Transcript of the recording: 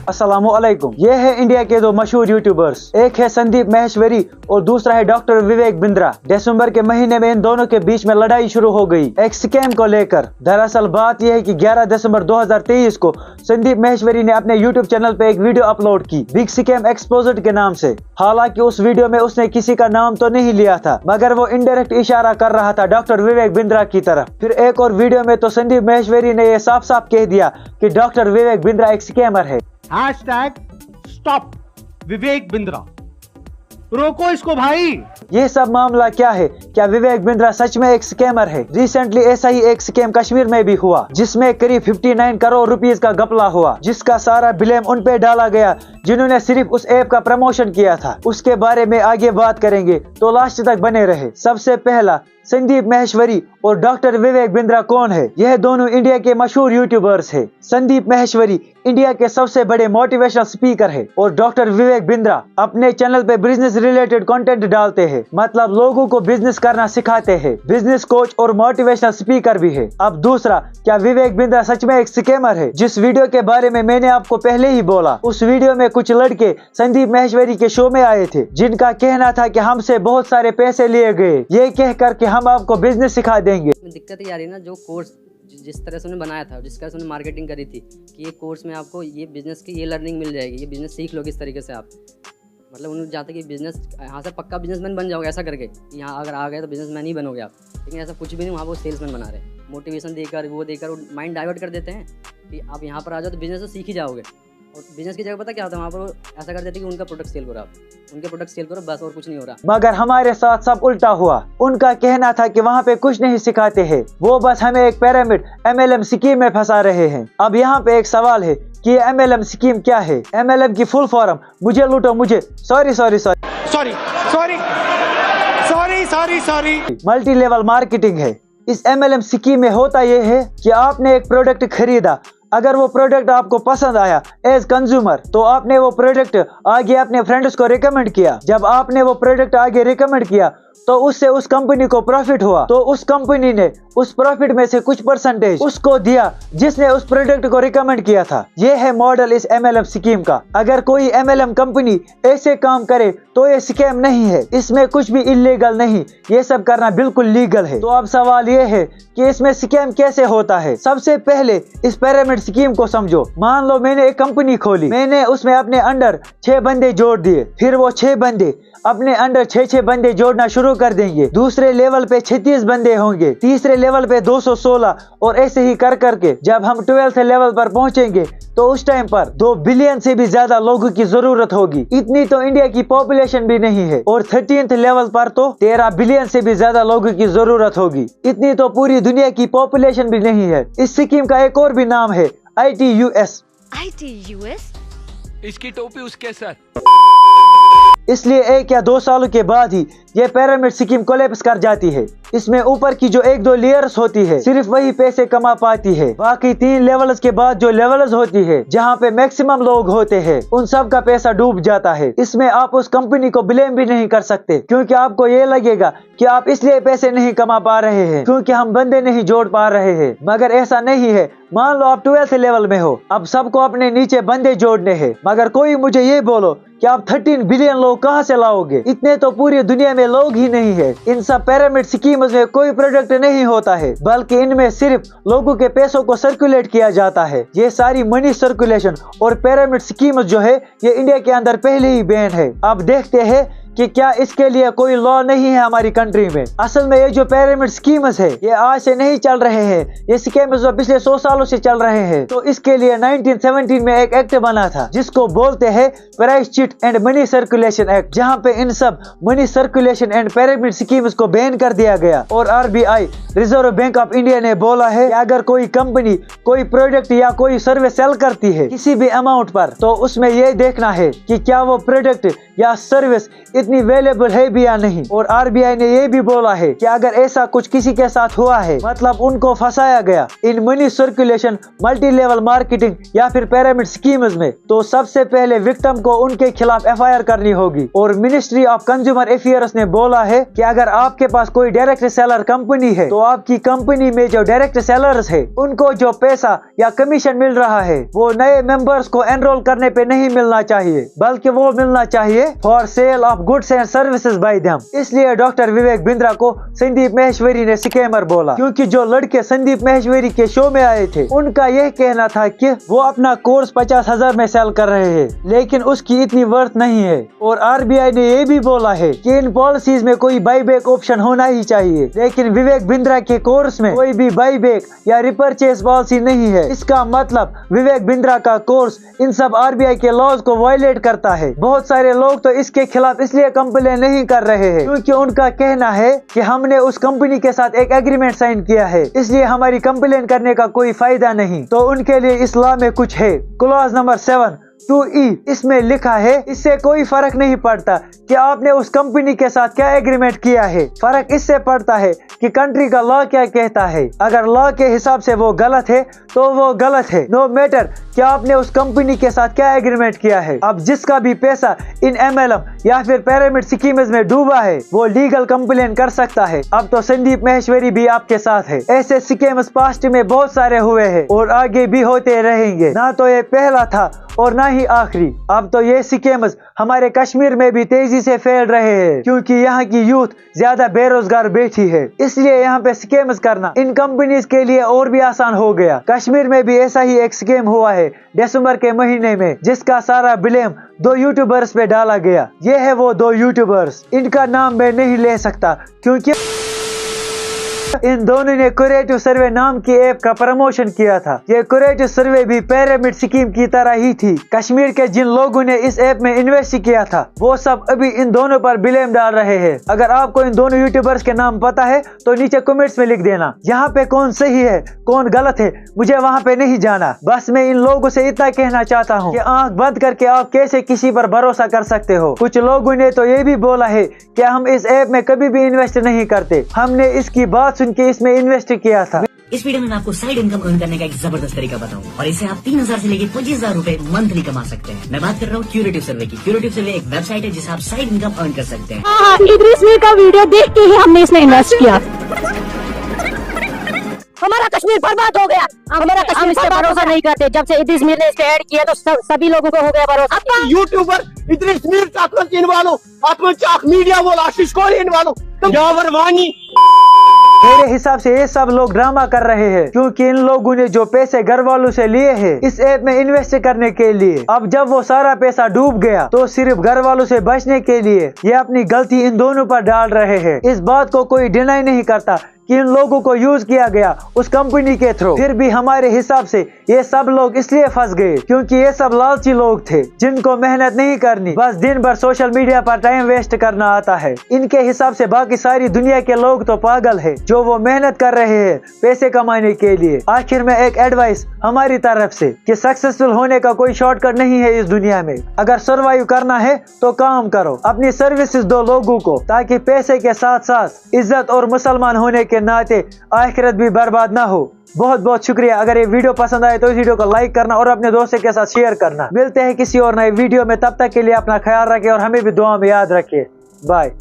अस्सलामुअलैकुम। ये है इंडिया के दो मशहूर यूट्यूबर्स, एक है संदीप माहेश्वरी और दूसरा है डॉक्टर विवेक बिंद्रा। दिसंबर के महीने में इन दोनों के बीच में लड़ाई शुरू हो गई एक स्कैम को लेकर। दरअसल बात यह है कि 11 दिसंबर 2023 को संदीप माहेश्वरी ने अपने यूट्यूब चैनल पे एक वीडियो अपलोड की बिग स्कैम एक्सपोज्ड के नाम से। हालांकि उस वीडियो में उसने किसी का नाम तो नहीं लिया था, मगर वो इनडायरेक्ट इशारा कर रहा था डॉक्टर विवेक बिंद्रा की तरफ। फिर एक और वीडियो में तो संदीप माहेश्वरी ने ये साफ साफ कह दिया कि डॉक्टर विवेक बिंद्रा एक स्कैमर है। #स्टॉप विवेक बिंद्रा, रोको इसको भाई। ये सब मामला क्या है? क्या विवेक बिंद्रा सच में एक स्कैमर है? रिसेंटली ऐसा ही एक स्कैम कश्मीर में भी हुआ, जिसमें करीब 59 करोड़ रुपीस का घपला हुआ, जिसका सारा ब्लेम उन पे डाला गया जिन्होंने सिर्फ उस ऐप का प्रमोशन किया था। उसके बारे में आगे बात करेंगे, तो लास्ट तक बने रहे। सबसे पहला, संदीप माहेश्वरी और डॉक्टर विवेक बिंद्रा कौन है? यह दोनों इंडिया के मशहूर यूट्यूबर्स हैं। संदीप माहेश्वरी इंडिया के सबसे बड़े मोटिवेशनल स्पीकर है और डॉक्टर विवेक बिंद्रा अपने चैनल पे बिजनेस रिलेटेड कंटेंट डालते हैं, मतलब लोगों को बिजनेस करना सिखाते हैं। बिजनेस कोच और मोटिवेशनल स्पीकर भी है। अब दूसरा, क्या विवेक बिंद्रा सच में एक स्कैमर है? जिस वीडियो के बारे में मैंने आपको पहले ही बोला, उस वीडियो में कुछ लड़के संदीप माहेश्वरी के शो में आए थे, जिनका कहना था कि हमसे बहुत सारे पैसे लिए गए, ये कह कर के हम आपको बिजनेस सिखा देंगे। दिक्कत ये आ रही है ना, जो कोर्स जिस तरह से उन्होंने बनाया था, जिस तरह से उन्होंने मार्केटिंग करी थी कि ये कोर्स में आपको ये बिजनेस की ये लर्निंग मिल जाएगी, ये बिजनेस सीख लोगे इस तरीके से आप, मतलब उन्होंने चाहते कि बिजनेस यहाँ से पक्का बिजनेसमैन बन जाओगे ऐसा करके, यहाँ अगर आ गए तो बिजनेसमैन ही बनोगे आप। लेकिन ऐसा कुछ भी नहीं, वहाँ वो सेल्समैन बना रहे, मोटिवेशन देकर वो माइंड डाइवर्ट कर देते हैं कि आप यहाँ पर आ जाओ तो बिजनेस तो सीख ही जाओगे। और बिजनेस की जगह पता क्या होता है, वहाँ पर ऐसा कर देते हैं कि उनका प्रोडक्ट सेल करो, आप उनके प्रोडक्ट सेल करो बस, और कुछ नहीं हो रहा। मगर हमारे साथ सब उल्टा हुआ। उनका कहना था कि वहाँ पे कुछ नहीं सिखाते हैं, वो बस हमें एक पिरामिड MLM स्कीम में फंसा रहे हैं। अब यहाँ पे एक सवाल है कि ये MLM स्कीम क्या है? MLM की फुल फॉर्म मुझे लूटो मुझे, सॉरी मल्टी लेवल मार्केटिंग है। इस MLM स्कीम में होता यह है कि आपने एक प्रोडक्ट खरीदा, अगर वो प्रोडक्ट आपको पसंद आया एज कंज्यूमर, तो आपने वो प्रोडक्ट आगे अपने फ्रेंड्स को रिकमेंड किया। जब आपने वो प्रोडक्ट आगे रिकमेंड किया तो उससे उस कंपनी को प्रॉफिट हुआ, तो उस कंपनी ने उस प्रॉफिट में से कुछ परसेंटेज उसको दिया जिसने उस प्रोडक्ट को रिकमेंड किया था। ये है मॉडल इस MLM स्कीम का। अगर कोई MLM कंपनी ऐसे काम करे तो ये स्कैम नहीं है, इसमें कुछ भी इलीगल नहीं, ये सब करना बिल्कुल लीगल है। तो अब सवाल ये है कि इसमें स्कैम कैसे होता है। सबसे पहले इस पिरामिड स्कीम को समझो। मान लो मैंने एक कंपनी खोली, मैंने उसमें अपने अंडर 6 बंदे जोड़ दिए, फिर वो 6 बंदे अपने अंडर 6 बंदे जोड़ना शुरू कर देंगे। दूसरे लेवल पे 36 बंदे होंगे, तीसरे लेवल पे 216, और ऐसे ही कर करके जब हम 12th लेवल पर पहुंचेंगे तो उस टाइम पर 2 बिलियन से भी ज्यादा लोगों की जरूरत होगी। इतनी तो इंडिया की पॉपुलेशन भी नहीं है। और 13th लेवल पर तो 13 बिलियन से भी ज्यादा लोगों की जरूरत होगी। इतनी तो पूरी दुनिया की पॉपुलेशन भी नहीं है। इस स्कीम का एक और भी नाम है ITUS। इसकी टोपी उसके सर। इसलिए 1 या 2 सालों के बाद ही ये पिरामिड स्कीम कोलैप्स कर जाती है। इसमें ऊपर की जो 1-2 लेयर्स होती है, सिर्फ वही पैसे कमा पाती है। बाकी 3 लेवल्स के बाद जो लेवल्स होती है, जहाँ पे मैक्सिमम लोग होते हैं, उन सब का पैसा डूब जाता है। इसमें आप उस कंपनी को ब्लेम भी नहीं कर सकते, क्योंकि आपको ये लगेगा कि आप इसलिए पैसे नहीं कमा पा रहे हैं क्योंकि हम बंदे नहीं जोड़ पा रहे हैं। मगर ऐसा नहीं है। मान लो आप 12th लेवल में हो, अब सबको अपने नीचे बंदे जोड़ने हैं, मगर कोई मुझे ये बोलो कि आप 13 बिलियन लोग कहाँ से लाओगे? इतने तो पूरी दुनिया में लोग ही नहीं है। इन सब पिरामिड स्कीम्स में कोई प्रोडक्ट नहीं होता है, बल्कि इनमें सिर्फ लोगों के पैसों को सर्कुलेट किया जाता है। ये सारी मनी सर्कुलेशन और पिरामिड स्कीम्स जो है, ये इंडिया के अंदर पहले ही बैन है। अब देखते हैं कि क्या इसके लिए कोई लॉ नहीं है हमारी कंट्री में। असल में ये जो पिरामिड स्कीम्स है, ये आज से नहीं चल रहे हैं, ये स्कीम्स जो पिछले 100 सालों से चल रहे हैं। तो इसके लिए 1917 में एक एक्ट बना था, जिसको बोलते हैं price cheat and money circulation act, जहाँ पे इन सब money circulation and pyramid schemes को बैन कर दिया गया। और RBI reserve bank of India ने बोला है कि अगर कोई कंपनी कोई प्रोडक्ट या कोई सर्विस सेल करती है किसी भी अमाउंट पर, तो उसमें ये देखना है कि क्या वो प्रोडक्ट या सर्विस इतनी वेलेबल है भी या नहीं। और आरबीआई ने ये भी बोला है कि अगर ऐसा कुछ किसी के साथ हुआ है, मतलब उनको फंसाया गया in money circulation, multi level marketing या फिर पिरामिड स्कीम्स में, तो सबसे पहले विक्टिम को उनके खिलाफ एफआईआर करनी होगी। और मिनिस्ट्री ऑफ कंज्यूमर अफेयर्स ने बोला है कि अगर आपके पास कोई डायरेक्ट सेलर कंपनी है तो आपकी कंपनी में जो डायरेक्ट सेलर्स है उनको जो पैसा या कमीशन मिल रहा है वो नए मेंबर्स को एनरोल करने पे नहीं मिलना चाहिए, बल्कि वो मिलना चाहिए for sale of goods and services by them. इसलिए डॉक्टर विवेक बिंद्रा को संदीप माहेश्वरी ने स्कैमर बोला, क्योंकि जो लड़के संदीप माहेश्वरी के शो में आए थे उनका यह कहना था कि वो अपना कोर्स 50,000 में सेल कर रहे हैं, लेकिन उसकी इतनी वर्थ नहीं है। और आरबीआई ने ये भी बोला है कि इन पॉलिसीज में कोई बाईबैक ऑप्शन होना ही चाहिए, लेकिन विवेक बिंद्रा के कोर्स में कोई भी बाईबैक या रिपर्चेस पॉलिसी नहीं है। इसका मतलब विवेक बिंद्रा का कोर्स इन सब आरबीआई के लॉज को वायलेट करता है। बहुत सारे लोग तो इसके खिलाफ इसलिए कंप्लेन नहीं कर रहे हैं क्योंकि उनका कहना है कि हमने उस कंपनी के साथ एक एग्रीमेंट साइन किया है, इसलिए हमारी कंप्लेन करने का कोई फायदा नहीं। तो उनके लिए इस लॉ में कुछ है, क्लॉज नंबर 7(2)(e), इसमें लिखा है इससे कोई फर्क नहीं पड़ता कि आपने उस कंपनी के साथ क्या एग्रीमेंट किया है, फर्क इससे पड़ता है कि कंट्री का लॉ क्या कहता है। अगर लॉ के हिसाब से वो गलत है तो वो गलत है, नो मैटर कि आपने उस कंपनी के साथ क्या एग्रीमेंट किया है। अब जिसका भी पैसा इन MLM या फिर पिरामिड स्कीम्स में डूबा है वो लीगल कंप्लेन कर सकता है। अब तो संदीप माहेश्वरी भी आपके साथ है। ऐसे स्कैम्स पास्ट में बहुत सारे हुए हैं और आगे भी होते रहेंगे, ना तो ये पहला था और ना ही आखिरी। अब तो ये स्कैम्स हमारे कश्मीर में भी तेजी से फैल रहे हैं, क्योंकि यहाँ की यूथ ज्यादा बेरोजगार बैठी है, इसलिए यहाँ पे स्कैम्स करना इन कंपनीज के लिए और भी आसान हो गया। कश्मीर में भी ऐसा ही एक स्कैम हुआ है दिसंबर के महीने में, जिसका सारा ब्लेम 2 यूट्यूबर्स पे डाला गया। ये है वो 2 यूट्यूबर्स, इनका नाम मैं नहीं ले सकता क्योंकि इन दोनों ने क्रिएटिव सर्वे नाम की ऐप का प्रमोशन किया था। ये क्रिएटिव सर्वे भी पिरामिड स्कीम की तरह ही थी। कश्मीर के जिन लोगों ने इस ऐप में इन्वेस्ट किया था वो सब अभी इन दोनों पर ब्लेम डाल रहे हैं। अगर आपको इन दोनों यूट्यूबर्स के नाम पता है तो नीचे कमेंट्स में लिख देना। यहाँ पे कौन सही है कौन गलत है मुझे वहाँ पे नहीं जाना, बस मैं इन लोगों से इतना कहना चाहता हूँ कि आंख बंद करके आप कैसे किसी पर भरोसा कर सकते हो। कुछ लोगों ने तो ये भी बोला है कि हम इस ऐप में कभी भी इन्वेस्ट नहीं करते, हमने इसकी बात सुन के इसमें इन्वेस्ट किया था। इस वीडियो में मैं आपको साइड इनकम अर्न करने का एक जबरदस्त तरीका बताऊंगा और इससे आप 3,000 से लेकर 25,000 रुपए मंथली कमा सकते हैं। मैं बात कर रहा हूँ क्यूरेटिव सर्वे की। क्यूरेटिव सर्वे एक वेबसाइट है जिसे आप साइड इनकम अर्न कर सकते हैं। हाँ, इदरीस मीर का वीडियो देख के ही हमने इसमें इन्वेस्ट किया। हमारा कश्मीर बर्बाद हो गया। हमारा कश्मीर पर भरोसा नहीं करते। जब से इदरीस मीर ने इस पे ऐड किया तो सभी लोगों को हो गया भरोसा। यूट्यूबर इदरीस मीर चाकरत इन वालों आत्मा चाक मीडिया बोला आशीष कोहली इन वालों यावर वानी। मेरे हिसाब से ये सब लोग ड्रामा कर रहे हैं, क्योंकि इन लोगों ने जो पैसे घर वालों से लिए हैं इस ऐप में इन्वेस्ट करने के लिए, अब जब वो सारा पैसा डूब गया तो सिर्फ घर वालों से बचने के लिए ये अपनी गलती इन दोनों पर डाल रहे हैं। इस बात को कोई डिनाई नहीं करता कि इन लोगों को यूज किया गया उस कंपनी के थ्रू। फिर भी हमारे हिसाब से ये सब लोग इसलिए फंस गए क्योंकि ये सब लालची लोग थे जिनको मेहनत नहीं करनी, बस दिन भर सोशल मीडिया पर टाइम वेस्ट करना आता है। इनके हिसाब से बाकी सारी दुनिया के लोग तो पागल है जो वो मेहनत कर रहे हैं पैसे कमाने के लिए। आखिर में एक एडवाइस हमारी तरफ से कि सक्सेसफुल होने का कोई शॉर्टकट नहीं है इस दुनिया में। अगर सर्वाइव करना है तो काम करो, अपनी सर्विसेज दो लोगों को, ताकि पैसे के साथ साथ इज्जत और मुसलमान होने के नाते आखिरत भी बर्बाद ना हो। बहुत बहुत शुक्रिया। अगर ये वीडियो पसंद आए तो इस वीडियो को लाइक करना और अपने दोस्तों के साथ शेयर करना। मिलते हैं किसी और नए वीडियो में, तब तक के लिए अपना ख्याल रखें और हमें भी दुआ में याद रखें। बाय।